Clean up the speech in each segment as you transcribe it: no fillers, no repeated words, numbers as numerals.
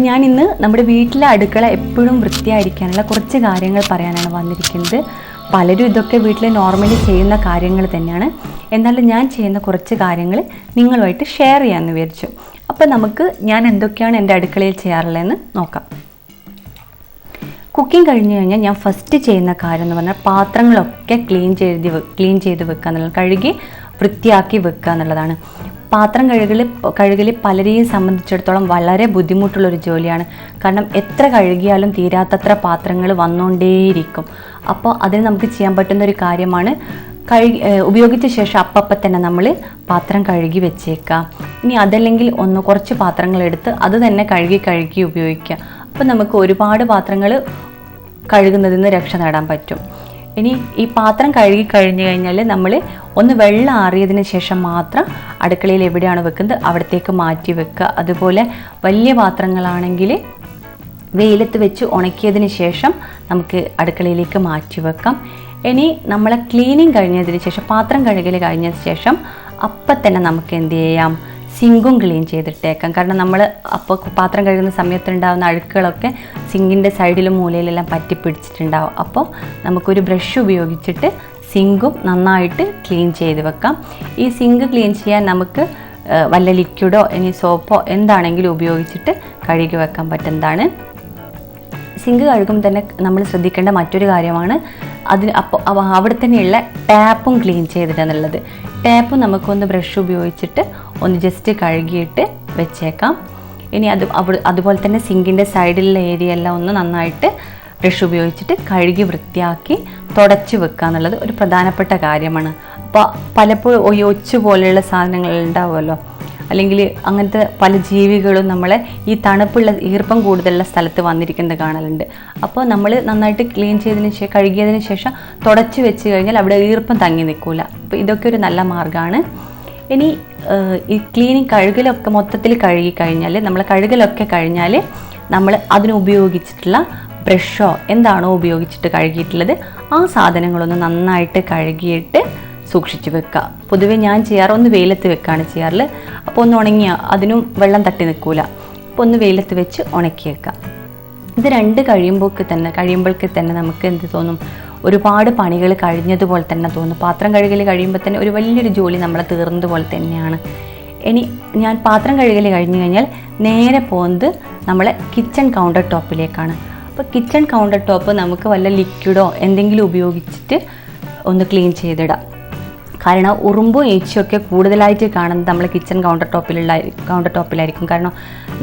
ഞാൻ ഇന്ന് നമ്മുടെ വീട്ടിലെ അടുക്കള എപ്പോഴും വൃത്തിയായിരിക്കാനുള്ള കുറച്ച് കാര്യങ്ങൾ പറയാനാണ് വന്നിരിക്കുന്നത്. പലരും ഇതൊക്കെ വീട്ടിൽ നോർമലി ചെയ്യുന്ന കാര്യങ്ങൾ തന്നെയാണ്. എന്നാലും ഞാൻ ചെയ്യുന്ന കുറച്ച് കാര്യങ്ങൾ നിങ്ങളുമായിട്ട് ഷെയർ ചെയ്യാമെന്ന് വിചാരിച്ചു. അപ്പോൾ നമുക്ക് ഞാൻ എന്തൊക്കെയാണ് എൻ്റെ അടുക്കളയിൽ ചെയ്യാറുള്ളതെന്ന് നോക്കാം. കുക്കിംഗ് കഴിഞ്ഞ് കഴിഞ്ഞാൽ ഞാൻ ഫസ്റ്റ് ചെയ്യുന്ന കാര്യം എന്ന് പറഞ്ഞാൽ പാത്രങ്ങളൊക്കെ ക്ലീൻ ചെയ്ത് വെക്കുക എന്നുള്ളത്, കഴുകി വൃത്തിയാക്കി വെക്കുക എന്നുള്ളതാണ്. പാത്രം കഴുകൽ പലരെയും സംബന്ധിച്ചിടത്തോളം വളരെ ബുദ്ധിമുട്ടുള്ളൊരു ജോലിയാണ്. കാരണം എത്ര കഴുകിയാലും തീരാത്തത്ര പാത്രങ്ങൾ വന്നുകൊണ്ടേയിരിക്കും. അപ്പോൾ അതിന് നമുക്ക് ചെയ്യാൻ പറ്റുന്ന ഒരു കാര്യമാണ് ഉപയോഗിച്ച ശേഷം അപ്പം തന്നെ നമ്മൾ പാത്രം കഴുകി വെച്ചേക്കാം. ഇനി അതല്ലെങ്കിൽ കുറച്ച് പാത്രങ്ങൾ എടുത്ത് അത് തന്നെ കഴുകി ഉപയോഗിക്കുക. അപ്പോൾ നമുക്ക് ഒരുപാട് പാത്രങ്ങൾ കഴുകുന്നതിൽ നിന്ന് രക്ഷ നേടാൻ പറ്റും. ഇനി ഈ പാത്രം കഴുകി കഴിഞ്ഞ് കഴിഞ്ഞാൽ നമ്മൾ വെള്ളം ആറിയതിന് ശേഷം മാത്രം അടുക്കളയിൽ എവിടെയാണ് വെക്കുന്നത് അവിടത്തേക്ക് മാറ്റി വെക്കുക. അതുപോലെ വലിയ പാത്രങ്ങളാണെങ്കിൽ വെയിലത്ത് വെച്ച് ഉണക്കിയതിന് ശേഷം നമുക്ക് അടുക്കളയിലേക്ക് മാറ്റി വെക്കാം. ഇനി നമ്മളെ ക്ലീനിങ് കഴിഞ്ഞതിന് ശേഷം, പാത്രം കഴുകൽ കഴിഞ്ഞതിന് ശേഷം അപ്പം തന്നെ നമുക്ക് എന്ത് ചെയ്യാം, സിങ്കും ക്ലീൻ ചെയ്തിട്ടേക്കാം. കാരണം നമ്മൾ അപ്പോൾ പാത്രം കഴുകുന്ന സമയത്തുണ്ടാകുന്ന അഴുക്കുകളൊക്കെ സിങ്കിൻ്റെ സൈഡിലും മൂലയിലെല്ലാം പറ്റി പിടിച്ചിട്ടുണ്ടാവും. അപ്പോൾ നമുക്കൊരു ബ്രഷ് ഉപയോഗിച്ചിട്ട് സിങ്കും നന്നായിട്ട് ക്ലീൻ ചെയ്ത് വെക്കാം. ഈ സിങ്ക് ക്ലീൻ ചെയ്യാൻ നമുക്ക് വല്ല ലിക്വിഡോ ഇനി സോപ്പോ എന്താണെങ്കിലും ഉപയോഗിച്ചിട്ട് കഴുകി വെക്കാൻ പറ്റുന്നതാണ്. സിങ്ക് കഴുകുമ്പോൾ തന്നെ നമ്മൾ ശ്രദ്ധിക്കേണ്ട മറ്റൊരു കാര്യമാണ് അവിടെ തന്നെയുള്ള ടാപ്പും ക്ലീൻ ചെയ്തിട്ടെന്നുള്ളത്. ടാപ്പ് നമുക്കൊന്ന് ബ്രഷ് ഉപയോഗിച്ചിട്ട് ജസ്റ്റ് കഴുകിയിട്ട് വെച്ചേക്കാം. ഇനി അതുപോലെ തന്നെ സിങ്കിൻ്റെ സൈഡിലുള്ള ഏരിയ എല്ലാം നന്നായിട്ട് ബ്രഷ് ഉപയോഗിച്ചിട്ട് കഴുകി വൃത്തിയാക്കി തുടച്ച് വെക്കുക എന്നുള്ളത് ഒരു പ്രധാനപ്പെട്ട കാര്യമാണ്. അപ്പോൾ പലപ്പോഴും ഒച്ച് പോലെയുള്ള സാധനങ്ങൾ ഉണ്ടാവുമല്ലോ, അല്ലെങ്കിൽ അങ്ങനത്തെ പല ജീവികളും നമ്മളെ ഈ തണുപ്പുള്ള ഈർപ്പം കൂടുതലുള്ള സ്ഥലത്ത് വന്നിരിക്കുന്നത് കാണലുണ്ട്. അപ്പോൾ നമ്മൾ നന്നായിട്ട് ക്ലീൻ കഴുകിയതിന് ശേഷം തുടച്ച് വെച്ച് കഴിഞ്ഞാൽ അവിടെ ഈർപ്പം തങ്ങി നിൽക്കില്ല. അപ്പോൾ ഇതൊക്കെ ഒരു നല്ല മാർഗ്ഗമാണ്. ഇനി ഈ കഴുകലൊക്കെ മൊത്തത്തിൽ കഴുകി കഴിഞ്ഞാൽ, കഴുകലൊക്കെ കഴിഞ്ഞാൽ നമ്മൾ അതിനുപയോഗിച്ചിട്ടുള്ള ബ്രഷോ എന്താണോ ഉപയോഗിച്ചിട്ട് കഴുകിയിട്ടുള്ളത് ആ സാധനങ്ങളൊന്ന് നന്നായിട്ട് കഴുകിയിട്ട് സൂക്ഷിച്ച് വെക്കുക. പൊതുവെ ഞാൻ ചെയ്യാറ് വെയിലത്ത് വെക്കുകയാണ് ചെയ്യാറുള്ളത്. അപ്പോൾ ഉണങ്ങിയ അതിനും വെള്ളം തട്ടി നിൽക്കില്ല. അപ്പോൾ വെയിലത്ത് വെച്ച് ഉണക്കി വെക്കുക. ഇത് രണ്ട് കഴിയുമ്പോഴേക്ക് തന്നെ നമുക്ക് എന്ത് തോന്നും, ഒരുപാട് പണികൾ കഴിഞ്ഞതുപോലെ തന്നെ തോന്നും. പാത്രം കഴുകൽ കഴിയുമ്പോൾ തന്നെ ഒരു വലിയൊരു ജോലി നമ്മളെ തീർന്നതുപോലെ തന്നെയാണ്. ഇനി ഞാൻ പാത്രം കഴുകൽ കഴിഞ്ഞ് കഴിഞ്ഞാൽ നേരെ പോകുന്നത് നമ്മളെ കിച്ചൺ കൗണ്ടർ ടോപ്പിലേക്കാണ്. അപ്പോൾ കിച്ചൺ കൗണ്ടർ ടോപ്പ് നമുക്ക് വല്ല ലിക്വിഡോ എന്തെങ്കിലും ഉപയോഗിച്ചിട്ട് ക്ലീൻ ചെയ്തിടാം. കാരണം ഉറുമ്പും ഈച്ചയൊക്കെ കൂടുതലായിട്ട് കാണുന്നത് നമ്മൾ കിച്ചൺ കൗണ്ടർ ടോപ്പിലായിരിക്കും. കാരണം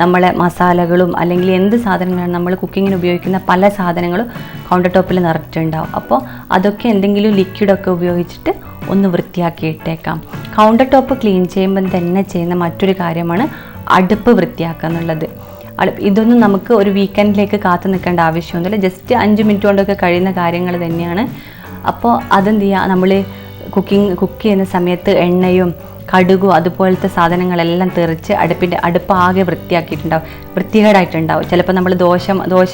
നമ്മളെ മസാലകളും അല്ലെങ്കിൽ എന്ത് സാധനങ്ങളാണ് നമ്മൾ കുക്കിങ്ങിന് ഉപയോഗിക്കുന്ന പല സാധനങ്ങളും കൗണ്ടർ ടോപ്പിൽ നിറച്ചിട്ടുണ്ടാവും. അപ്പോൾ അതൊക്കെ എന്തെങ്കിലും ലിക്വിഡൊക്കെ ഉപയോഗിച്ചിട്ട് വൃത്തിയാക്കി ഇട്ടേക്കാം. കൗണ്ടർ ടോപ്പ് ക്ലീൻ ചെയ്യുമ്പം തന്നെ ചെയ്യുന്ന മറ്റൊരു കാര്യമാണ് അടുപ്പ് വൃത്തിയാക്കുക എന്നുള്ളത്. ഇതൊന്നും നമുക്ക് ഒരു വീക്കെൻഡിലേക്ക് കാത്തു നിൽക്കേണ്ട ആവശ്യമൊന്നുമില്ല. ജസ്റ്റ് 5 മിനിറ്റ് കൊണ്ടൊക്കെ കഴിയുന്ന കാര്യങ്ങൾ തന്നെയാണ്. അപ്പോൾ അതെന്ത് ചെയ്യുക, നമ്മൾ കുക്ക് ചെയ്യുന്ന സമയത്ത് എണ്ണയും കടുകും അതുപോലത്തെ സാധനങ്ങളെല്ലാം തെറിച്ച് അടുപ്പ് ആകെ വൃത്തികേടായിട്ടുണ്ടാവും. ചിലപ്പോൾ നമ്മൾ ദോശ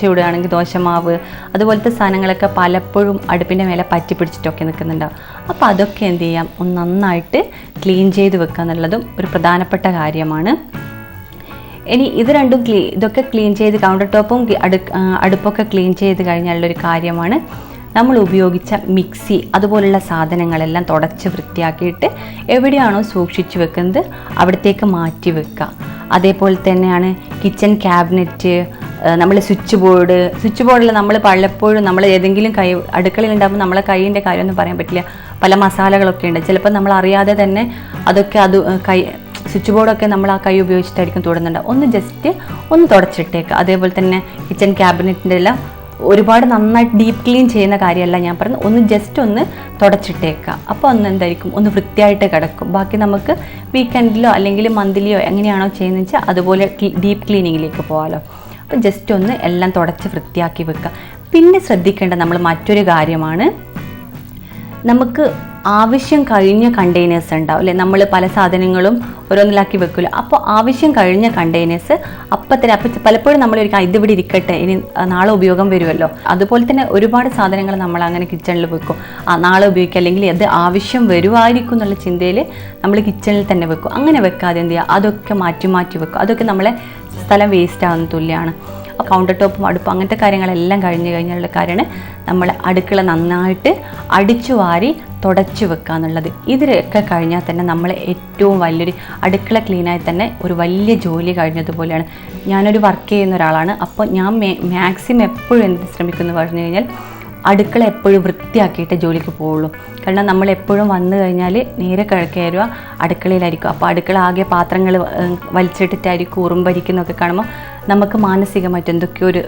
ഇടുകയാണെങ്കിൽ ദോശമാവ് അതുപോലത്തെ സാധനങ്ങളൊക്കെ പലപ്പോഴും അടുപ്പിൻ്റെ മേലെ പറ്റി പിടിച്ചിട്ടൊക്കെ നിൽക്കുന്നുണ്ടാവും. അപ്പോൾ അതൊക്കെ എന്ത് ചെയ്യാം, നന്നായിട്ട് ക്ലീൻ ചെയ്ത് വെക്കുക എന്നുള്ളതും ഒരു പ്രധാനപ്പെട്ട കാര്യമാണ്. ഇനി ഇതൊക്കെ ക്ലീൻ ചെയ്ത് കൗണ്ടർ ടോപ്പും അടുപ്പൊക്കെ ക്ലീൻ ചെയ്ത് കഴിഞ്ഞാലുള്ളൊരു കാര്യമാണ് നമ്മൾ ഉപയോഗിച്ച മിക്സി അതുപോലുള്ള സാധനങ്ങളെല്ലാം തുടച്ച് വൃത്തിയാക്കിയിട്ട് എവിടെയാണോ സൂക്ഷിച്ച് വെക്കുന്നത് അവിടത്തേക്ക് മാറ്റി വെക്കുക. അതേപോലെ തന്നെയാണ് കിച്ചൺ ക്യാബിനറ്റ്, നമ്മൾ സ്വിച്ച് ബോർഡിൽ നമ്മൾ പലപ്പോഴും നമ്മൾ ഏതെങ്കിലും അടുക്കളയിൽ ഉണ്ടാകുമ്പോൾ നമ്മളെ കൈയിൻ്റെ കാര്യമൊന്നും പറയാൻ പറ്റില്ല. പല മസാലകളൊക്കെ ഉണ്ട്. ചിലപ്പോൾ നമ്മൾ അറിയാതെ തന്നെ സ്വിച്ച് ബോർഡൊക്കെ നമ്മൾ ആ കൈ ഉപയോഗിച്ചിട്ടായിരിക്കും തൊടുന്നുണ്ട്. ജസ്റ്റ് തുടച്ചിട്ടേക്കുക. അതേപോലെ തന്നെ കിച്ചൺ ക്യാബിനറ്റിൻ്റെ എല്ലാം ഒരുപാട് നന്നായിട്ട് ഡീപ്പ് ക്ലീൻ ചെയ്യുന്ന കാര്യമല്ല ഞാൻ പറയുന്നത്, ജസ്റ്റ് തുടച്ചിട്ടേക്കുക. അപ്പോൾ എന്തായിരിക്കും, വൃത്തിയായിട്ട് കിടക്കും. ബാക്കി നമുക്ക് വീക്കെൻഡിലോ അല്ലെങ്കിൽ മന്ത്ലിയോ എങ്ങനെയാണോ ചെയ്യുന്നത് വെച്ചാൽ അതുപോലെ ഡീപ്പ് ക്ലീനിങ്ങിലേക്ക് പോകാമല്ലോ. അപ്പോൾ ജസ്റ്റ് എല്ലാം തുടച്ച് വൃത്തിയാക്കി വെക്കുക. പിന്നെ ശ്രദ്ധിക്കേണ്ട നമ്മൾ മറ്റൊരു കാര്യമാണ്, നമുക്ക് ആവശ്യം കഴിഞ്ഞ കണ്ടെയ്നേഴ്സ് ഉണ്ടാവും അല്ലേ, നമ്മൾ പല സാധനങ്ങളും ഓരോന്നിലാക്കി വെക്കില്ല. അപ്പോൾ ആവശ്യം കഴിഞ്ഞ കണ്ടെയ്നേഴ്സ് അപ്പം പലപ്പോഴും നമ്മൾ ഇതിവിടെ ഇരിക്കട്ടെ, ഇനി നാളെ ഉപയോഗം വരുമല്ലോ. അതുപോലെ തന്നെ ഒരുപാട് സാധനങ്ങൾ നമ്മൾ അങ്ങനെ കിച്ചണിൽ വെക്കും, നാളെ ഉപയോഗിക്കുക, അല്ലെങ്കിൽ അത് ആവശ്യം വരുമായിരിക്കും എന്നുള്ള ചിന്തയിൽ നമ്മൾ കിച്ചണിൽ തന്നെ വെക്കും. അങ്ങനെ വെക്കാതെ എന്ത് ചെയ്യുക, അതൊക്കെ മാറ്റി മാറ്റി വെക്കും. അതൊക്കെ നമ്മളെ സ്ഥലം വേസ്റ്റ് ആവുന്ന തുല്യമാണ്. കൗണ്ടർ ടോപ്പും അടുപ്പും അങ്ങനത്തെ കാര്യങ്ങളെല്ലാം കഴിഞ്ഞ് കഴിഞ്ഞുള്ള കാര്യമാണ് നമ്മൾ അടുക്കള നന്നായിട്ട് അടിച്ചു വാരി തുടച്ചു വെക്കുക എന്നുള്ളത്. ഇതിലൊക്കെ കഴിഞ്ഞാൽ തന്നെ നമ്മൾ ഏറ്റവും വലിയൊരു അടുക്കള ക്ലീനായി തന്നെ ഒരു വലിയ ജോലി കഴിഞ്ഞതുപോലെയാണ്. ഞാനൊരു വർക്ക് ചെയ്യുന്ന ഒരാളാണ്. അപ്പോൾ ഞാൻ മാക്സിമം എപ്പോഴും എന്ത് ശ്രമിക്കുന്നു പറഞ്ഞു കഴിഞ്ഞാൽ അടുക്കള എപ്പോഴും വൃത്തിയാക്കിയിട്ട് ജോലിക്ക് പോവുള്ളൂ. കാരണം നമ്മൾ എപ്പോഴും വന്നു കഴിഞ്ഞാൽ നേരെ കയറുക അടുക്കളയിലായിരിക്കും. അപ്പോൾ അടുക്കള ആകെ പാത്രങ്ങൾ വലിച്ചിട്ടിട്ടായിരിക്കും ഉറുമ്പരിക്കുന്നൊക്കെ കാണുമ്പോൾ നമുക്ക് മാനസികമായിട്ട് എന്തൊക്കെയോ ഒരു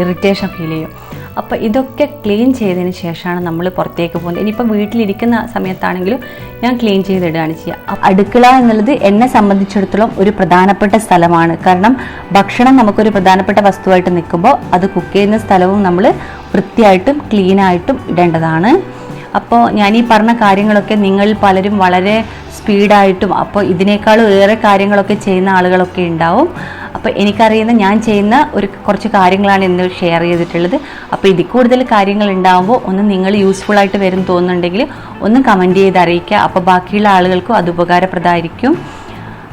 ഇറിറ്റേഷൻ ഫീൽ ചെയ്യും. അപ്പോൾ ഇതൊക്കെ ക്ലീൻ ചെയ്തതിന് ശേഷമാണ് നമ്മൾ പുറത്തേക്ക് പോകുന്നത്. ഇനിയിപ്പോൾ വീട്ടിലിരിക്കുന്ന സമയത്താണെങ്കിലും ഞാൻ ക്ലീൻ ചെയ്തിടുകയാണ് ചെയ്യുക. അടുക്കള എന്നുള്ളത് എന്നെ സംബന്ധിച്ചിടത്തോളം ഒരു പ്രധാനപ്പെട്ട സ്ഥലമാണ്. കാരണം ഭക്ഷണം നമുക്കൊരു പ്രധാനപ്പെട്ട വസ്തുവായിട്ട് നിൽക്കുമ്പോൾ അത് കുക്ക് ചെയ്യുന്ന സ്ഥലവും നമ്മൾ വൃത്തിയായിട്ടും ക്ലീനായിട്ടും ഇടേണ്ടതാണ്. അപ്പോൾ ഞാൻ ഈ പറഞ്ഞ കാര്യങ്ങളൊക്കെ നിങ്ങൾ പലരും വളരെ സ്പീഡായിട്ടും അപ്പോൾ ഇതിനേക്കാളും ഏറെ കാര്യങ്ങളൊക്കെ ചെയ്യുന്ന ആളുകളൊക്കെ ഉണ്ടാവും. അപ്പോൾ എനിക്കറിയുന്ന ഞാൻ ചെയ്യുന്ന കുറച്ച് കാര്യങ്ങളാണ് ഇന്ന് ഷെയർ ചെയ്തിട്ടുള്ളത്. അപ്പോൾ ഇതിൽ കൂടുതൽ കാര്യങ്ങൾ ഉണ്ടാകുമ്പോൾ ഒന്ന് നിങ്ങൾ യൂസ്ഫുൾ ആയിട്ട് വരും തോന്നുന്നുണ്ടെങ്കിൽ ഒന്ന് കമൻറ്റ് ചെയ്ത് അറിയിക്കുക. അപ്പോൾ ബാക്കിയുള്ള ആളുകൾക്കും അത് ഉപകാരപ്രദമായിരിക്കും.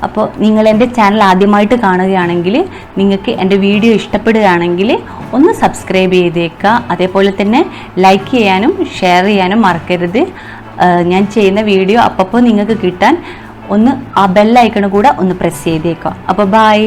അപ്പോൾ നിങ്ങൾ എൻ്റെ ചാനൽ ആദ്യമായിട്ട് കാണുകയാണെങ്കിൽ നിങ്ങൾക്ക് എൻ്റെ വീഡിയോ ഇഷ്ടപ്പെടുകയാണെങ്കിൽ ഒന്ന് സബ്സ്ക്രൈബ് ചെയ്തേക്കുക. അതേപോലെ തന്നെ ലൈക്ക് ചെയ്യാനും ഷെയർ ചെയ്യാനും മറക്കരുത്. ഞാൻ ചെയ്യുന്ന വീഡിയോ അപ്പോൾ നിങ്ങൾക്ക് കിട്ടാൻ ഒന്ന് ആ ബെൽ ഐക്കൺ കൂടെ ഒന്ന് പ്രസ് ചെയ്തേക്കുക. അപ്പോൾ ബൈ.